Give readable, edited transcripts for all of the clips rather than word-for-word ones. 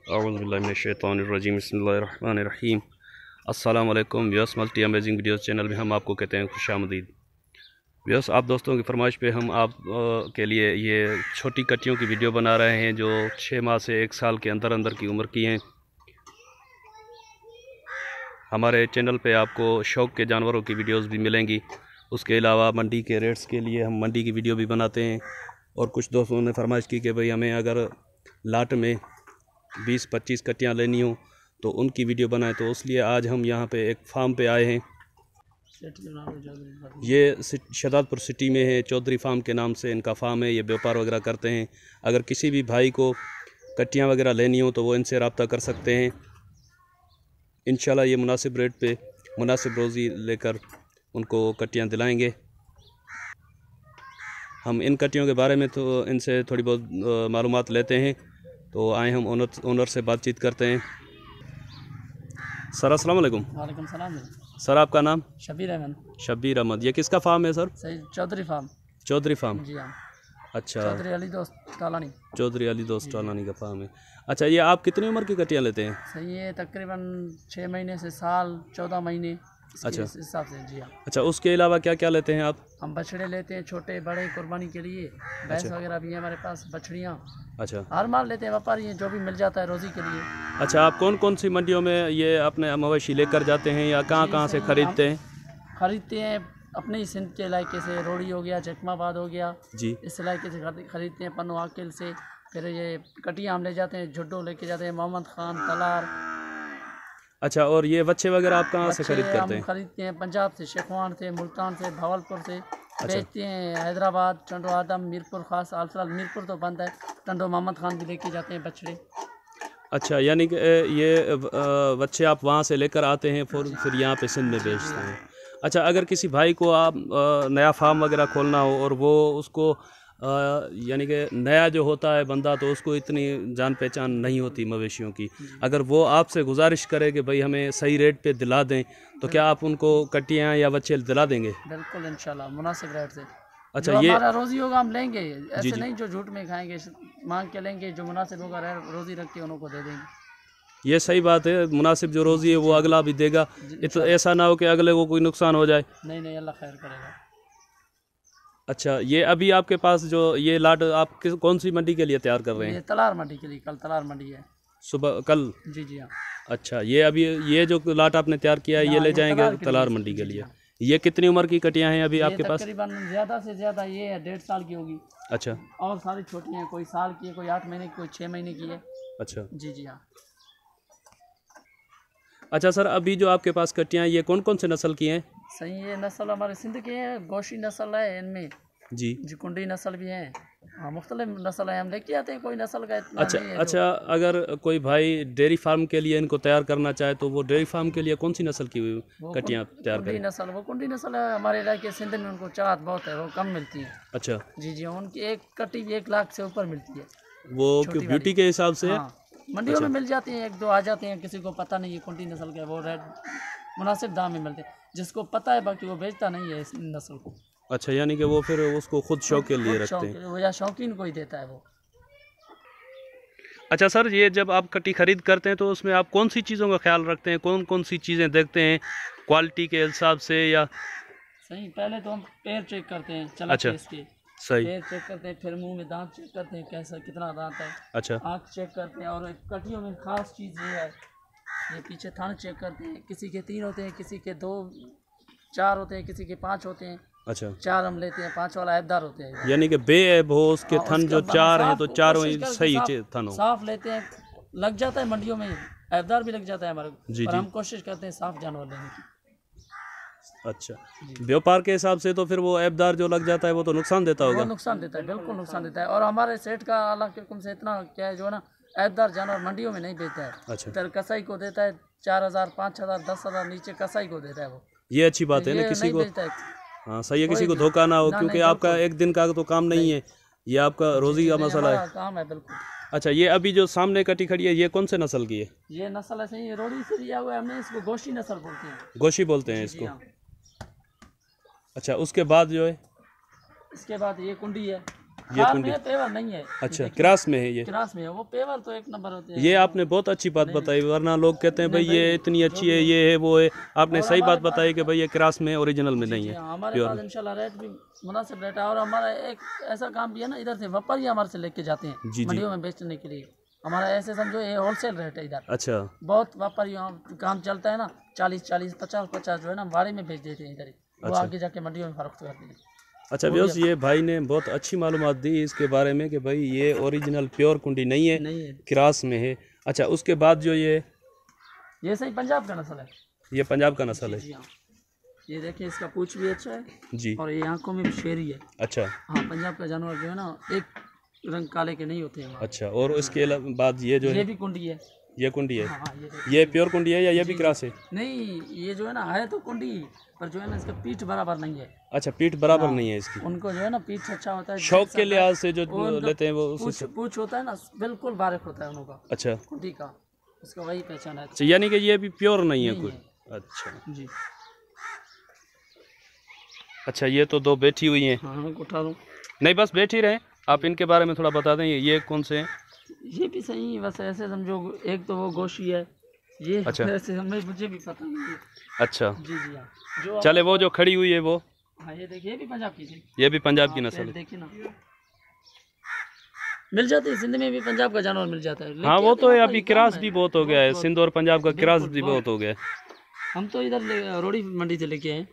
औज़ुबिल्लाहिमिनश्शैतानिर्रजीम बिस्मिल्लाहिर्रहमानिर्रहीम। अस्सलाम वालेकुम viewers, multi amazing videos channel में हम आपको कहते हैं खुशामदीद। व्यूअर्स, आप दोस्तों की फरमाइश पे हम आप के लिए ये छोटी कट्टियों की वीडियो बना रहे हैं जो 6 माह से 1 साल के अंदर अंदर की उम्र की हैं। हमारे चैनल पे आपको शौक़ के जानवरों की वीडियोस भी मिलेंगी। उसके अलावा मंडी के रेट्स के लिए हम मंडी की वीडियो भी बनाते हैं। और कुछ दोस्तों ने फरमाइश की कि भाई हमें अगर लाट में 20-25 कट्टियाँ लेनी हो तो उनकी वीडियो बनाएं, तो इसलिए आज हम यहाँ पे एक फार्म पे आए हैं। ये शहदादपुर सिटी में है, चौधरी फार्म के नाम से इनका फार्म है। ये व्यापार वगैरह करते हैं। अगर किसी भी भाई को कट्टियाँ वगैरह लेनी हो तो वो इनसे रब्ता कर सकते हैं। इंशाल्लाह ये मुनासिब रेट पे मुनासिब रोज़ी लेकर उनको कट्टियाँ दिलाएंगे। हम इन कट्टियों के बारे में तो इनसे थोड़ी बहुत मालूमात लेते हैं। तो आए हम ओनर से बातचीत करते हैं। सर अस्सलाम वालेकुम। वालेकुम सलाम। सर आपका नाम? शबीर अहमद। शबीर अहमद। ये किसका फार्म है सर? सही चौधरी फार्म। चौधरी फार्म, जी हाँ। अच्छा, चौधरी अली दोस्त टालानी। चौधरी अली दोस्त टालानी का फार्म है। अच्छा, ये आप कितनी उम्र की कट्टियाँ लेते हैं? सही है, तकरीबन 6 महीने से साल 14 महीने अच्छा, इस हिसाब से। जी हाँ। अच्छा, उसके अलावा क्या क्या लेते हैं आप? हम बछड़े लेते हैं, छोटे बड़े कुर्बानी के लिए। भैंस वगैरह भी है हमारे पास, बछड़ियाँ। अच्छा, हर माल लेते हैं, व्यापारी हैं, जो भी मिल जाता है रोज़ी के लिए। अच्छा, आप कौन कौन सी मंडियों में ये अपने मवेशी लेकर जाते हैं या कहाँ कहाँ से ख़रीदते हैं? खरीदते हैं अपने ही सिंध के इलाके से, रोड़ी हो गया, जखमाबाद हो गया, जी, इस इलाके से खरीदते हैं, पन्नू आकिल से। फिर ये कटिया हम ले जाते हैं, झुड्डो लेके जाते हैं, मोहम्मद खान, तलार। अच्छा, और ये बच्चे वगैरह आप कहाँ से खरीद करते हम हैं? खरीदते हैं पंजाब से, शेखवान से, मुल्तान से, भावलपुर से। बेचते हैं हैदराबाद, टंडो आदम, मीरपुर खास। आलफिलहाल मीरपुर तो बंद है, टंडो मोहम्मद खान भी लेके जाते हैं बछड़े। अच्छा, यानी कि ये बच्चे आप वहाँ से लेकर आते हैं फिर यहाँ पे सिंध में बेचते हैं। अच्छा, अगर किसी भाई को आप नया फार्म वगैरह खोलना हो और वो उसको यानी कि नया जो होता है बंदा, तो उसको इतनी जान पहचान नहीं होती मवेशियों की, अगर वो आपसे गुजारिश करे कि भाई हमें सही रेट पे दिला दें, तो क्या आप उनको कट्टियाँ या बच्चे दिला देंगे? बिल्कुल इंशाल्लाह, मुनासिब रेट से। अच्छा, जो ये हमारा रोज़ी होगा हम लेंगे, ऐसे जी नहीं जो झूठ में खाएंगे, मांग के लेंगे। जो मुनासिब होगा रोज़ी रख के उनको दे देंगे। ये सही बात है। मुनासिब जो रोज़ी है वो अगला भी देगा। तो ऐसा ना हो कि अगले को कोई नुकसान हो जाए। नहीं नहीं, अल्लाह खैर करेगा। अच्छा, ये अभी आपके पास जो ये लाट आप कौन सी मंडी के लिए तैयार कर रहे हैं? ये तलार मंडी के लिए, कल तलार मंडी है। सुबह कल? जी जी हाँ। अच्छा, ये अभी ये जो लाट आपने तैयार किया है ये ले जाएंगे तलार मंडी के लिए। ये कितनी उम्र की कटियाँ हैं अभी आपके पास? तकरीबन ज़्यादा से ज़्यादा ये 1.5 साल की होगी। अच्छा, और सारी छोटी हैं, कोई साल की है, कोई 8 महीने की, कोई 6 महीने की है। अच्छा, जी जी हाँ। अच्छा सर, अभी जो आपके पास कट्टियाँ ये कौन कौन से नस्ल की हैं? सही, ये नस्ल हमारे सिंध के हैं, गोशी नस्ल है इनमें जी, कुंडी नस्ल भी है। हाँ, मुख्तलिफ नस्ल है, हम लेके आते हैं, कोई नस्ल का इतना अच्छा, नहीं है। अच्छा, अगर कोई भाई डेयरी फार्म के लिए इनको तैयार करना चाहे तो वो डेयरी फार्म के लिए कौन सी नस्ल की कट्टियाँ तैयार कुंडी करें? नस्ल, वो कुंडी नस्ल है हमारे इलाके सिंध में, उनको चाहत बहुत है, वो कम मिलती है। अच्छा, जी जी, उनकी एक कट्टी भी 1 लाख से ऊपर मिलती है। वो क्यों ब्यूटी के हिसाब से? हाँ, मंडियों में मिल जाती हैं, 1-2 आ जाते हैं, किसी को पता नहीं है कुंडी नस्ल का, वो रेट मुनासिब दाम में मिलते हैं। जिसको पता है, बाकी वो बेचता नहीं है इस नस्ल को। अच्छा, यानी कि वो फिर उसको खुद शौक के लिए रखते हैं। वो या शौकीन को ही देता है वो। अच्छा सर, ये जब आप कट्टी खरीद करते हैं तो उसमें आप कौन सी चीज़ों का ख्याल रखते हैं, कौन कौन सी चीज़ें देखते हैं क्वालिटी के हिसाब से या? सही, पहले तो हम पैर चेक करते हैं, चला के इसके सही, पैर चेक करते हैं, फिर मुंह में दांत चेक करते हैं, कैसा कितना दांत है। अच्छा, आँख चेक करते हैं। और कटियों में खास चीज़ ये है, ये पीछे थन चेक करते हैं। किसी के 3 होते हैं, किसी के 2 4 होते हैं, किसी के 5 होते हैं। अच्छा, 4 हम लेते हैं, 5 वाला ऐबदार होते हैं। यानी कि बेऐब हो उसके थन जो 4 हैं तो चारों ही सही थन हो। साफ लेते हैं, लग जाता है मंडियों में ऐबदार भी लग जाता है हमारे को, जी, और जी, हम कोशिश करते हैं साफ जानवर लेने की। अच्छा, व्यापार के हिसाब से तो फिर वो ऐबदार जो लग जाता है वो तो नुकसान देता वो होगा? नुकसान देता है, बिल्कुल नुकसान देता है। और हमारे सेठ का अल्लाह के हुक्म से इतना क्या है, जो है ना, ऐबदार जानवर मंडियों में नहीं बेचता है। अच्छा, इधर कसाई को देता है 4000, 5000, 10,000, नीचे कसाई को देता है वो। ये अच्छी बात है ना, किसी को, हाँ सही है, किसी को धोखा ना हो, क्योंकि आपका एक दिन का तो काम नहीं है, ये आपका रोजी का मसला है। काम है बिल्कुल। अच्छा, ये अभी जो सामने कटी खड़ी है ये कौन से नस्ल की है? ये नस्ल ऐसे ही रोड़ी से लिया हुआ है हमने, इसको गोशी नस्ल बोलते हैं। गोशी बोलते हैं इसको? अच्छा, उसके बाद जो है, इसके बाद ये कुंडी है। ये कुंडी पेवर नहीं है। अच्छा, क्रास में है ये? क्रास में है, वो पेवर तो एक नंबर होते हैं। ये आपने बहुत अच्छी बात बताई, वरना लोग कहते हैं भाई ये इतनी अच्छी है, ये है वो है। आपने सही बात बताई कि भाई ये क्रास में ओरिजिनल में नहीं है। हमारे पास इंशाल्लाह रेट भी मुनासिब रेट है। और हमारा एक ऐसा काम भी है ना, इधर से व्यापारी हमारे से लेके जाते हैं मंडियों में बेचने के लिए। हमारा ऐसे समझो ये होलसेल रेट है इधर। अच्छा, बहुत व्यापारी काम चलता है ना, 40-40, 50-50 जो है ना भाड़े में बेच देते हैं इधर ही। वो आगे जाके मंडियों में फरोख्त करते हैं। अच्छा व्यूअर्स, ये भाई ने बहुत अच्छी मालूमात दी इसके बारे में कि भाई ये ओरिजिनल प्योर कुंडी नहीं है, क्रास में है। अच्छा, उसके बाद जो ये सही पंजाब का नस्ल है। ये पंजाब का नस्ल है। ये देखिए, इसका पूंछ भी अच्छा है जी, और ये आंखों में भी शेरी है। अच्छा, हाँ, पंजाब का जानवर जो है ना एक रंग काले के नहीं होते हैं। अच्छा, और उसके बाद ये जो है, ये भी कुंडी है। ये कुंडी है। हाँ, ये प्योर कुंडी है या ये भी क्रास है? नहीं, ये जो है ना है तो कुंडी, पर जो है ना इसका पीठ बराबर नहीं है। अच्छा, पीठ बराबर नहीं है इसकी। उनको जो है ना पीठ अच्छा होता है, शौक के लिहाज से जो लेते हैं वो पूछ होता है ना बिल्कुल बारीक होता है उनका। अच्छा, कुंडी का उसका वही पहचान है। अच्छा, यानी कि ये भी प्योर नहीं है कुछ। अच्छा जी। अच्छा, ये तो दो बैठी हुई हैं। हाँ, उठा दूँ? नहीं, बस बैठी रहे। आप इनके बारे में थोड़ा बता दें, ये कौन से हैं? ये भी सही, बस ऐसे समझो, एक तो वो गोशी है ये। अच्छा, ऐसे मुझे भी पता नहीं है। अच्छा जी जी, हाँ, जो चले वो जो खड़ी हुई है वो, हाँ, ये देखिए, ये भी पंजाब की थी। ये भी पंजाब की नस्ल है। देखिए ना, मिल जाती है सिंध में भी, पंजाब का जानवर मिल जाता है। हाँ, वो तो है, अभी क्रास भी बहुत हो गया है, सिंध और पंजाब का क्रास भी बहुत हो गया है। हम तो इधर रोड़ी मंडी से लेके आए।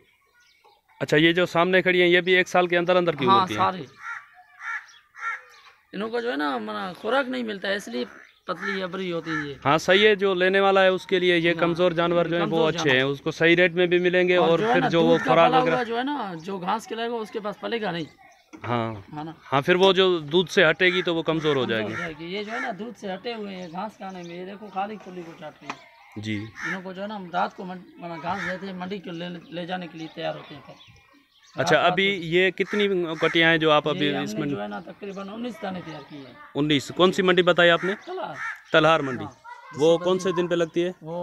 अच्छा, ये जो सामने खड़ी है ये भी 1 साल के अंदर अंदर की होती है? सारे इनको जो है ना मना खुराक नहीं मिलता है, इसलिए पतली अबरी होती है। हाँ, सही है, जो लेने वाला है उसके लिए ये कमजोर जानवर जो है वो अच्छे हैं, उसको सही रेट में भी मिलेंगे। और फिर जो वो खुराक वगैरह जो है ना, जो घास खिलाएगा उसके पास पलेगा नहीं। हाँ है ना। हाँ, फिर वो जो दूध से हटेगी तो वो कमजोर हो जाएगी। ये जो है ना दूध से हटे हुए हैं घास खाने में, ये देखो खाली खुली को चाटते हैं जी। इनको जो है ना रात को घास देते हैं, मंडी के ले जाने के लिए तैयार होते हैं। अच्छा, अभी ये कितनी कटियां हैं जो आप अभी इसमें? जो है ना तकरीबन 19 दाने तैयार की है। 19? कौन सी मंडी बताई आपने? तलहार मंडी। हाँ, वो कौन से दिन पे लगती है? वो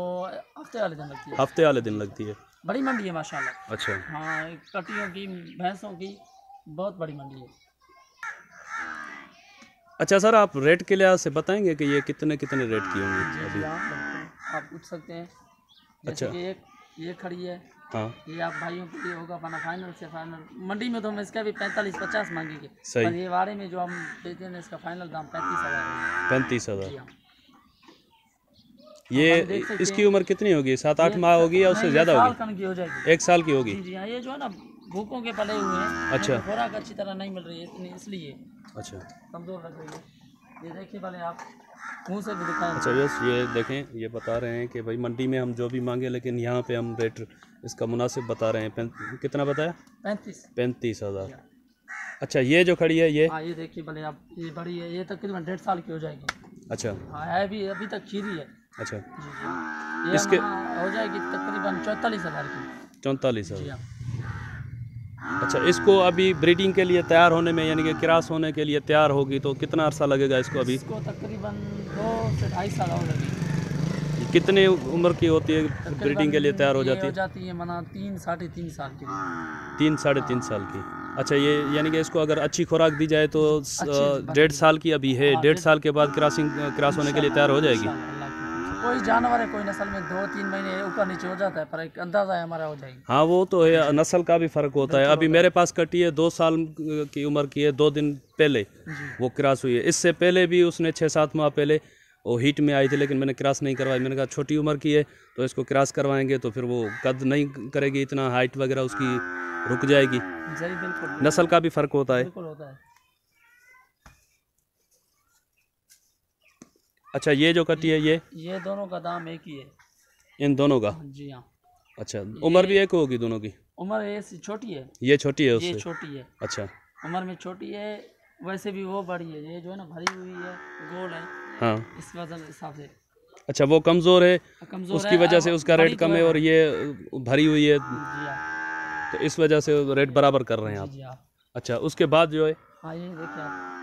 हफ्ते वाले दिन लगती है। हफ्ते वाले दिन लगती है। बड़ी मंडी है माशाल्लाह। अच्छा, हाँ, कटियों की, भैंसों की बहुत बड़ी मंडी है। अच्छा सर, आप रेट के लिहाज से बताएंगे कि ये कितने रेट की होंगी अभी? आप पूछ सकते हैं। अच्छा, ये खड़ी है। हाँ, ये आप भाइयों के लिए होगा अपना फाइनल से फाइनल। मंडी में तो हम इसका भी 45-50 मांगेंगे, पर ये वाड़े में जो हम देते हैं इसका फाइनल दाम 35,000। 35,000। ये इसकी उम्र कितनी होगी? 7-8 माह होगी या उससे ज़्यादा होगी? हो जाएगी। 1 साल की होगी जी। हाँ, ये जो है ना भूखों के पले हुए हैं। अच्छा, खुराक अच्छी तरह नहीं मिल रही है इसलिए अच्छा कमज़ोर लग रही है। ये देखिए पहले आप मुँह से भी दिखाएं। अच्छा यस, ये देखें, ये बता रहे हैं कि भाई मंडी में हम जो भी मांगे, लेकिन यहाँ पे हम रेट इसका मुनासिब बता रहे हैं। कितना बताया? 35,000। अच्छा, ये जो खड़ी है ये? हाँ, ये देखिए भले आप, ये बड़ी है, ये तकरीबन 1.5 साल की हो जाएगी। अच्छा, हाँ, है भी अभी तक खीरी है। अच्छा जी जी, ये इसके हो जाएगी तकरीबन 44,000 की। 44,000। अच्छा, इसको अभी ब्रीडिंग के लिए तैयार होने में, यानी कि क्रॉस होने के लिए तैयार होगी तो कितना अरसा लगेगा इसको? अभी इसको तकरीबन 2 से 2.5 साल और लगेगी। कितने उम्र की होती है ब्रीडिंग के लिए तैयार हो जाती है? हो जाती है मना 3-3.5 साल की। 3-3.5 साल की। अच्छा, ये यानी कि इसको अगर अच्छी खुराक दी जाए तो 1.5 साल की अभी है, 1.5 साल के बाद क्रॉस होने के लिए तैयार हो जाएगी। कोई जानवर है, कोई नस्ल में 2-3 महीने ऊपर नीचे हो जाता है, पर एक अंदाजा है हमारा हो जाएगी। हाँ, वो तो है, नस्ल का भी फर्क होता है। अभी मेरे पास कटी है 2 साल की उम्र की है, 2 दिन पहले वो क्रॉस हुई है। इससे पहले भी उसने 6-7 माह पहले वो हीट में आई थी, लेकिन मैंने क्रॉस नहीं करवाई। मैंने कहा छोटी उम्र की है तो इसको क्रॉस करवाएंगे तो फिर वो कद नहीं करेगी, इतना हाइट वगैरह उसकी रुक जाएगी। नस्ल का भी फर्क होता है। अच्छा, ये जो कटी है ये दोनों का दाम एक ही है, इन दोनों का? जी हाँ। अच्छा, उम्र भी एक होगी दोनों की? उम्र ये छोटी है, ये छोटी है उससे? ये छोटी है। अच्छा, उम्र में छोटी है, वैसे भी वो बड़ी है। ये जो है ना भरी हुई है, गोल है। हाँ, इस वजह हिसाब से। अच्छा, वो कमज़ोर है, उसकी वजह से उसका रेट कम है, और ये भरी हुई है तो इस वजह से रेट बराबर कर रहे हैं आप। अच्छा, उसके बाद जो है, हाँ, ये देखिए आप,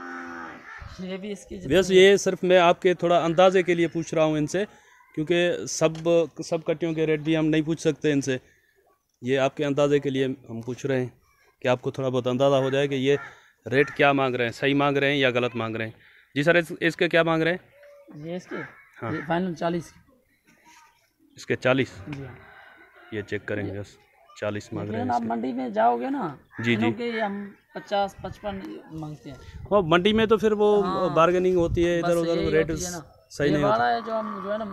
ये भी इसकी बस, ये सिर्फ मैं आपके थोड़ा अंदाजे के लिए पूछ रहा हूँ इनसे, क्योंकि सब कट्टियों के रेट भी हम नहीं पूछ सकते इनसे। ये आपके अंदाजे के लिए हम पूछ रहे हैं कि आपको थोड़ा बहुत अंदाज़ा हो जाए कि ये रेट क्या मांग रहे हैं, सही मांग रहे हैं या गलत मांग रहे हैं? जी सर, इसके क्या मांग रहे हैं? ये इसके हाँ, ये फाइनल 40। इसके 40। जी हाँ। ये चेक करेंगे बस, 40 मांग रहे हैं आप मंडी में जाओगे ना, जी जी, कि हम 50-55 मांगते हैं। वो मंडी में तो फिर वो बार्गेनिंग होती है, इधर उधर रेट सही नहीं होता है। जो हम जो है ना,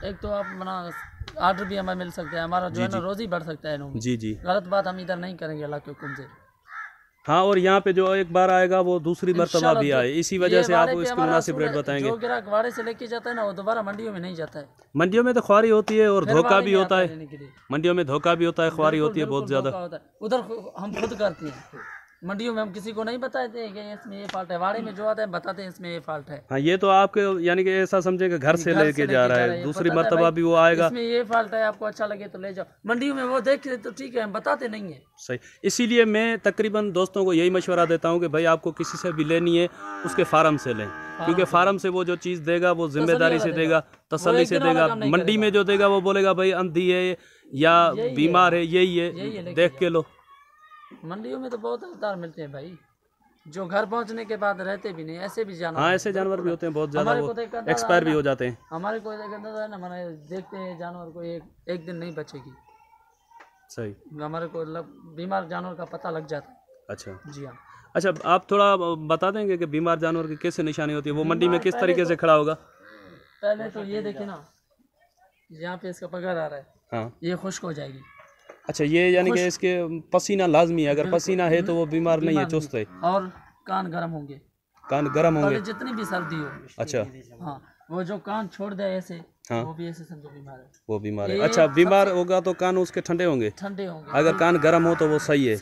एक तो आप मना ऑर्डर भी हमें मिल सकता है, हमारा जो है ना रोज ही बढ़ सकता है। जी जी, गलत बात हम इधर नहीं करेंगे अल्लाह के हुक्म से। हाँ, और यहाँ पे जो एक बार आएगा वो दूसरी मर्तबा भी आए, इसी वजह से आप इसके मुनासिब रेट बताएंगे। जो ग्राहक वाड़े से लेके जाता है ना, वो दोबारा मंडियों में नहीं जाता है। मंडियों में तो ख्वारी होती है और धोखा भी होता है, मंडियों में धोखा भी होता है, ख्वारी होती है बहुत ज़्यादा। उधर हम खुद करते हैं, मंडियों में हम किसी को नहीं बताते हैं कि इसमें ये फॉल्ट है। वाड़े में जो आता है बताते हैं इसमें ये फॉल्ट है। हाँ, ये तो आपके यानी कि ऐसा समझे कि घर से लेके जा रहा है, दूसरी मर्तबा भी वो आएगा, इसमें ये फॉल्ट है, आपको अच्छा लगे तो ले जाओ। मंडियों में वो देख के तो ठीक है, हम बताते नहीं है। सही, इसीलिए मैं तकरीबन दोस्तों को यही मशवरा देता हूँ कि भाई आपको किसी से भी लेनी है उसके फार्म से लें, क्योंकि फार्म से वो जो चीज़ देगा वो जिम्मेदारी से देगा, तसल्ली से देगा। मंडी में जो देगा वो बोलेगा भाई अंधी है या बीमार है, यही है, देख के लो। मंडियों में तो बहुत अवतार मिलते हैं भाई, जो घर पहुंचने के बाद रहते भी नहीं, ऐसे भी जानवर। हाँ, ऐसे जानवर भी होते हैं बहुत ज़्यादा, वो एक्सपायर भी हो जाते हैं। हमारे को है ना, मैंने देखते हैं जानवर को एक दिन नहीं बचेगी। सही, हमारे को बीमार जानवर का पता लग जाता है। अच्छा जी हाँ। अच्छा, आप थोड़ा बता देंगे कि बीमार जानवर की कैसे निशानी होती है, वो मंडी में किस तरीके से खड़ा होगा? पहले तो ये देखे ना, यहाँ पे इसका पगार आ रहा है, हाँ, ये खुश्क हो जाएगी। अच्छा, ये यानी कि इसके पसीना लाजमी है, अगर पसीना है तो वो बीमार नहीं है, चुस्त है। और कान गर्म होंगे, कान गर्म होंगे, जितनी भी सर्दी हो। अच्छा, हाँ, वो जो कान छोड़ दे ऐसे, हाँ, वो भी ऐसे समझो बीमार है, वो बीमार है। अच्छा, बीमार होगा तो कान उसके ठंडे होंगे, अगर कान गर्म हो तो वो सही है,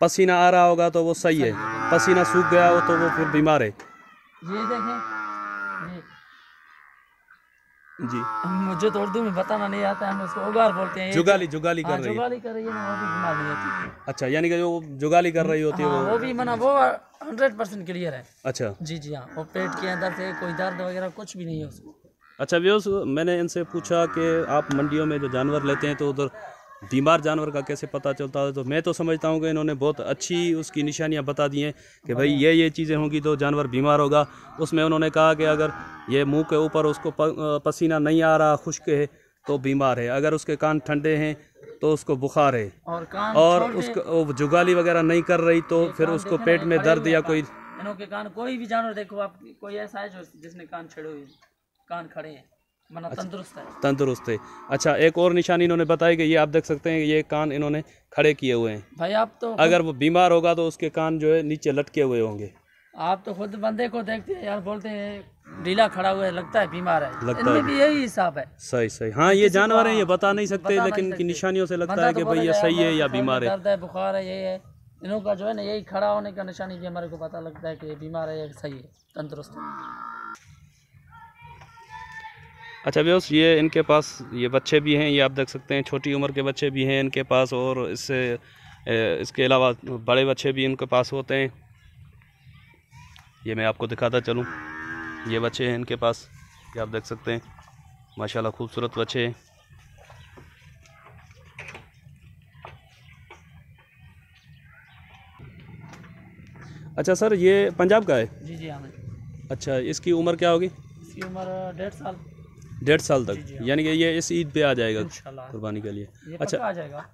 पसीना आ रहा होगा तो वो सही है, पसीना सूख गया हो तो वो फिर बीमार है। ये देखें, जी, मुझे तो उर्दू में बताना नहीं आता है, हम उसको उगार बोलते हैं। जुगाली कर रही है, जुगाली कर रही है ना, वो भी बीमार नहीं होती। अच्छा, यानी कि जो जुगाली कर रही होती है वो भी मना, वो 100% क्लियर है। अच्छा, जी जी हाँ, वो पेट के अंदर से कोई दर्द वगैरह कुछ भी नहीं है उसको। अच्छा व्यूअर्स, मैंने इनसे पूछा कि आप मंडियों में जो जानवर लेते हैं तो उधर बीमार जानवर का कैसे पता चलता है, तो मैं तो समझता हूँ कि इन्होंने बहुत अच्छी उसकी निशानियाँ बता दी हैं कि भाई ये चीज़ें होंगी तो जानवर बीमार होगा। उसमें उन्होंने कहा कि अगर ये मुंह के ऊपर उसको पसीना नहीं आ रहा, खुश्क है तो बीमार है, अगर उसके कान ठंडे हैं तो उसको बुखार है, और उसको जुगाली वगैरह नहीं कर रही तो फिर उसको पेट में दर्द या कोई के कान, कोई भी जानवर देखो आप, कोई ऐसा है जो जिसने कान छड़े हुए, कान खड़े हैं, मना तंदुरुस्त है, तंदुरुस्त है। अच्छा, एक और निशानी इन्होंने बताई कि ये आप देख सकते हैं, ये कान इन्होंने खड़े किए हुए हैं भाई। आप तो अगर वो बीमार होगा तो उसके कान जो है नीचे लटके हुए होंगे। आप तो खुद बंदे को देखते हैं यार, बोलते हैं ढीला खड़ा हुआ है, लगता है बीमार है, इनमें भी यही हिसाब है। सही सही, हाँ, ये जानवर हैं, ये बता नहीं सकते, लेकिन इनकी निशानियों से लगता है कि भाई ये सही है या बीमार है, दर्द है, बुखार है, ये है। इनों का जो है ना, यही खड़ा होने का निशानी भी हमारे को पता लगता है कि ये बीमार है या सही है, तंदुरुस्त है। अच्छा व्यूअर्स, ये इनके पास ये बच्चे भी हैं, ये आप देख सकते हैं, छोटी उम्र के बच्चे भी हैं इनके पास, और इसके अलावा बड़े बच्चे भी इनके पास होते हैं। ये मैं आपको दिखाता चलूँ, ये बच्चे हैं इनके पास, ये आप देख सकते हैं, माशाल्लाह खूबसूरत बच्चे हैं। अच्छा सर, ये पंजाब का है? जी जी हाँ। अच्छा, इसकी उम्र क्या होगी? इसकी उम्र 1.5 साल। 1.5 साल तक, यानी कि ये इस ईद पे आ जाएगा कुर्बानी के लिए? अच्छा, आ जाएगा।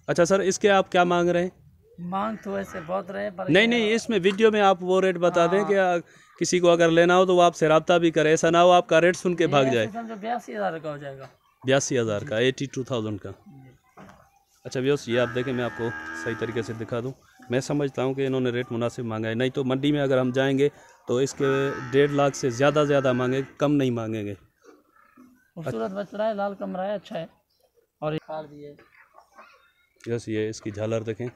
अच्छा सर, इसके आप क्या मांग रहे हैं? मांग तो ऐसे बहुत रहे, पर नहीं, इसमें वीडियो में आप वो रेट बता दें कि किसी को अगर लेना हो तो वो आपसे रब्ता भी करे, ऐसा ना हो आपका रेट सुन के भाग जाए। 82,000 का हो जाएगा। 82,000 का, 82,000 का। अच्छा व्यूअर्स, ये आप देखें, मैं आपको सही तरीके से दिखा दूं। मैं समझता हूं कि इन्होंने रेट मुनासिब मांगा है, नहीं तो मंडी में अगर हम जाएंगे तो इसके 1.5 लाख से ज़्यादा मांगे, कम नहीं मांगेंगे। खूबसूरत बछड़ा है, लाल कमरा है, अच्छा है, और ये भी है। यस, ये इसकी झालर देखें,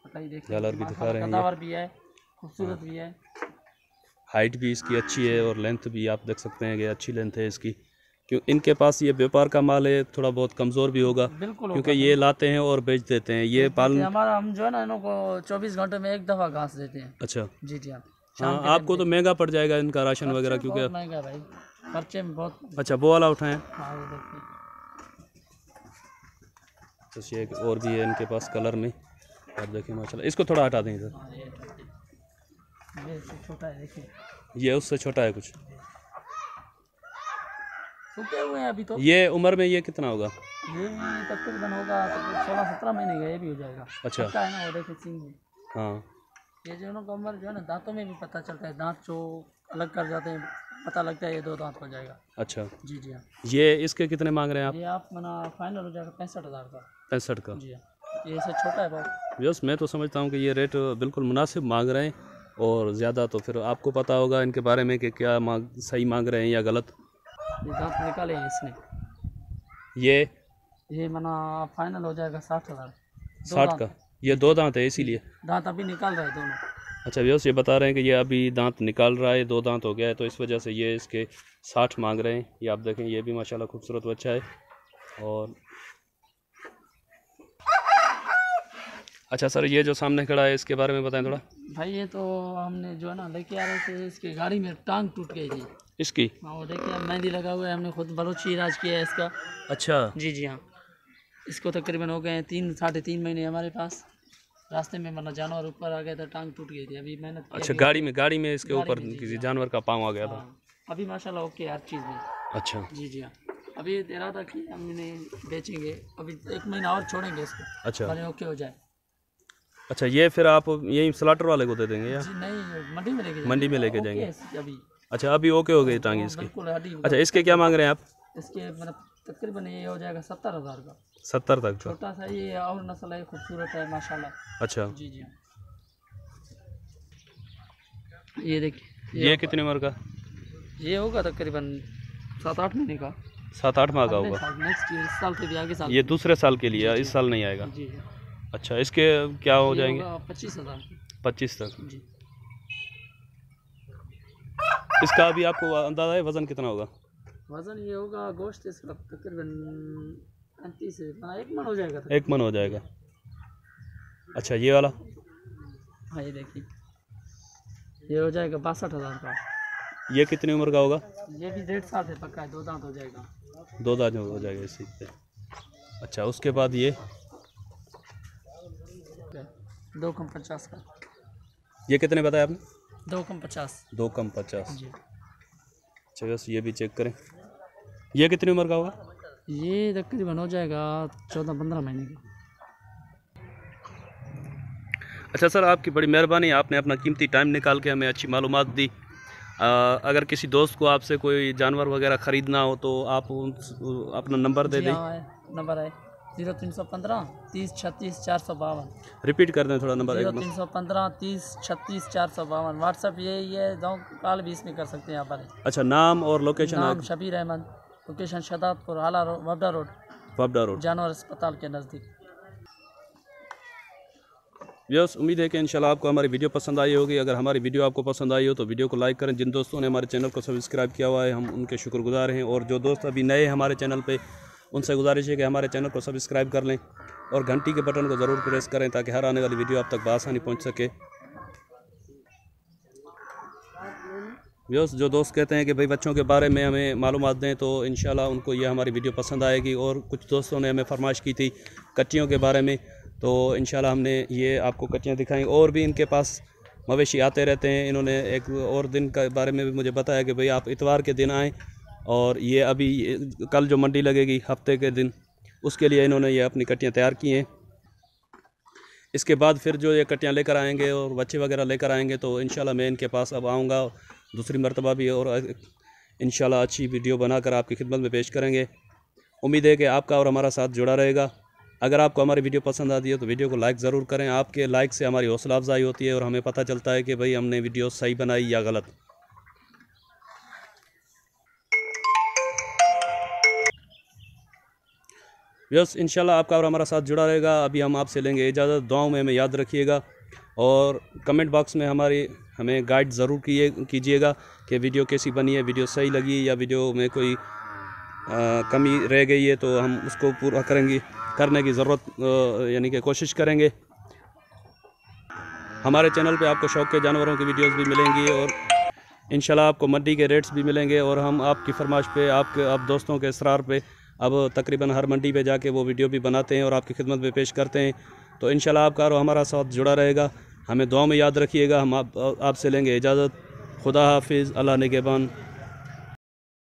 झालर भी दिखा रहे हैं, भी है, खूबसूरत भी है, हाइट भी इसकी अच्छी है, और लेंथ भी आप देख सकते हैं कि अच्छी लेंथ है इसकी। क्यों इनके पास ये व्यापार का माल है, थोड़ा बहुत कमज़ोर भी होगा, क्योंकि ये लाते हैं और बेच देते हैं। ये पालन हमारा, हम जो है ना, इनको 24 घंटे में एक दफ़ा घास देते हैं। अच्छा, जी जी हाँ। हाँ, आपको तो महंगा पड़ जाएगा इनका राशन वगैरह, क्योंकि महंगा भाई, खर्चे में बहुत। अच्छा, वो वाला उठाएं। हाँ, ये देखिए, तो ये और भी है इनके पास कलर में, आप देखिए माशाल्लाह। इसको थोड़ा हटा दें इधर। ये छोटा है, देखिए ये उससे छोटा है कुछ। सूखे हुए हैं अभी तो। ये उम्र में ये कितना होगा? ये तकरीबन होगा 16-17 महीने का, ये भी हो जाएगा। अच्छा है ना, वो देखिए सिंग में। हाँ, ये जो का उम्र जो है ना, दांतों में भी पता चलता है, दांत जो अलग कर जाते हैं पता लगता है ये 2 दांत हो जाएगा। अच्छा जी जी हाँ। ये इसके कितने मांग रहे हैं आप? ये आप मना फाइनल हो जाएगा 65,000 का। 65 का? जी हाँ, ये इससे छोटा है बहुत। बस मैं तो समझता हूँ कि ये रेट बिल्कुल मुनासिब मांग रहे हैं, और ज़्यादा तो फिर आपको पता होगा इनके बारे में कि क्या सही मांग रहे हैं या गलत। ये दांत निकाले हैं इसने। ये मना फाइनल हो जाएगा 60,000। 60 का? ये 2 दांत है इसीलिए दांत अभी निकाल रहे हैं दोनों। अच्छा व्यवस्था ये बता रहे हैं कि ये अभी दांत निकाल रहा है, 2 दांत हो गया है, तो इस वजह से ये इसके 60 मांग रहे हैं। ये आप देखें, ये भी माशाल्लाह खूबसूरत बच्चा है। और अच्छा सर, ये जो सामने खड़ा है इसके बारे में बताएं थोड़ा। भाई ये तो हमने जो है ना लेके आ रहे थे, इसकी गाड़ी में टांग टूट गई थी इसकी। हाँ, वो देखिए मेहंदी लगा हुआ है, हमने खुद बलोची इलाज किया है इसका। अच्छा जी जी हाँ। इसको तकरीबन हो गए हैं 3-3.5 महीने हमारे पास। रास्ते में मतलब जानवर ऊपर आ गया था, टांग टूट गई थी, अभी मेहनत। अच्छा, गाड़ी में इसके ऊपर किसी जानवर का पाँव आ गया था? अभी माशाल्लाह ओके हर चीज़ में। अच्छा जी जी हाँ। अभी इरादा कि हम इन्हें बेचेंगे, अभी 1 महीना और छोड़ेंगे इसको। अच्छा भले ओके हो जाए। अच्छा, ये फिर आप यही स्लाटर वाले को दे देंगे या? जी नहीं, मंडी में लेके मंडी में लेके जाएंगे अभी। अच्छा, अभी ओके हो गई टांगी इसकी। बिल्कुल हड्डी। अच्छा, इसके क्या मांग रहे हैं आप? इसके मतलब तकरीबन ये हो जाएगा 70,000 का। 70 तक का? छोटा सा ये और नस्ल है, खूबसूरत है माशाल्लाह। अच्छा जी जी हाँ। ये देखिए, ये कितनी उम्र का? ये होगा तकरीबन 7-8 महीने का। 7-8 माह का होगा। नेक्स्ट ईयर, इस साल के भी आगे साल। ये दूसरे साल के लिए, इस साल नहीं आएगा? जी। अच्छा, इसके क्या हो जाएंगे? 25,000। 25 तक? जी। इसका अभी आपको अंदाजा है वज़न कितना होगा? वज़न ये होगा गोश्त इसका तकरीबन 35 से 1 मन हो जाएगा। 1 मन हो जाएगा। अच्छा, ये वाला? हाँ ये देखिए, ये हो जाएगा 62,000 का। ये कितनी उम्र का होगा? ये भी 1.5 साल से पक्का है, 2 दांत हो जाएगा। 2 दांत हो जाएगा इसी पे। अच्छा, उसके बाद ये 2 कम 50 का। ये कितने बताया आपने? 2 कम 50। 2 कम 50। जी। अच्छा, बस ये भी चेक करें। ये कितनी उम्र का होगा? ये तकरीबन हो जाएगा 14-15 महीने का। अच्छा सर, आपकी बड़ी मेहरबानी, आपने अपना कीमती टाइम निकाल के हमें अच्छी मालूमात दी। अगर किसी दोस्त को आपसे कोई जानवर वगैरह ख़रीदना हो तो आप अपना नंबर दे दें। नंबर है 0315 30 36 452। रिपीट कर दें थोड़ा नंबर। 0315 30 36 452। व्हाट्सअप यही है, कॉल भी इसमें कर सकते हैं यहाँ पर। अच्छा, नाम और लोकेशन? नाम शबीर अहमद, लोकेशन शदादपुर, आला रोड, वबडा रोड, जानवर अस्पताल के नज़दीक। व्यूअर्स, उम्मीद है कि इंशाल्लाह आपको हमारी वीडियो पसंद आई होगी। अगर हमारी वीडियो आपको पसंद आई हो तो वीडियो को लाइक करें। जिन दोस्तों ने हमारे चैनल को सब्सक्राइब किया हुआ है हम उनके शुक्रगुजार हैं, और जो दोस्त अभी नए हमारे चैनल पे उनसे गुजारिश है कि हमारे चैनल को सब्सक्राइब कर लें और घंटी के बटन को ज़रूर प्रेस करें ताकि हर आने वाली वीडियो आप तक बआसानी पहुँच सके। व्यूअर्स, जो दोस्त कहते हैं कि भाई बच्चों के बारे में हमें मालूमात दें तो इंशाल्लाह उनको ये हमारी वीडियो पसंद आएगी। और कुछ दोस्तों ने हमें फरमाइश की थी कच्चियों के बारे में, तो इंशाल्लाह हमने ये आपको कच्चियाँ दिखाई। और भी इनके पास मवेशी आते रहते हैं। इन्होंने एक और दिन के बारे में भी मुझे बताया कि भाई आप इतवार के दिन आएँ, और ये अभी कल जो मंडी लगेगी हफ्ते के दिन, उसके लिए इन्होंने ये अपनी कट्टियाँ तैयार की हैं। इसके बाद फिर जो ये कट्टियाँ लेकर आएंगे और बच्चे वगैरह लेकर आएंगे तो इंशाल्लाह मैं इनके पास अब आऊँगा दूसरी मरतबा भी, और इंशाल्लाह अच्छी वीडियो बनाकर आपकी खिदमत में पेश करेंगे। उम्मीद है कि आपका और हमारा साथ जुड़ा रहेगा। अगर आपको हमारी वीडियो पसंद आती है तो वीडियो को लाइक ज़रूर करें। आपके लाइक से हमारी हौसला अफजाई होती है और हमें पता चलता है कि भाई हमने वीडियो सही बनाई या गलत। व्यूअर्स, इंशाल्लाह आपका और हमारा साथ जुड़ा रहेगा। अभी हम आपसे लेंगे इजाज़त। दुआओं में हमें याद रखिएगा और कमेंट बॉक्स में हमें गाइड ज़रूर कीजिएगा कि वीडियो कैसी बनी है, वीडियो सही लगी या वीडियो में कोई कमी रह गई है तो हम उसको पूरा करने की ज़रूरत यानी कि कोशिश करेंगे। हमारे चैनल पे आपको शौक़ के जानवरों की वीडियोस भी मिलेंगी और इंशाल्लाह आपको मंडी के रेट्स भी मिलेंगे। और हम आपकी फरमाइश पे, आप दोस्तों के इसरार पे अब तकरीबन हर मंडी पे जाके वो वीडियो भी बनाते हैं और आपकी खिदमत में पेश करते हैं। तो इंशाल्लाह आपका और हमारा साथ जुड़ा रहेगा। हमें दुआ में याद रखिएगा। हम आपसे लेंगे इजाज़त। खुदा हाफिज़। अल्लाह निगहबान।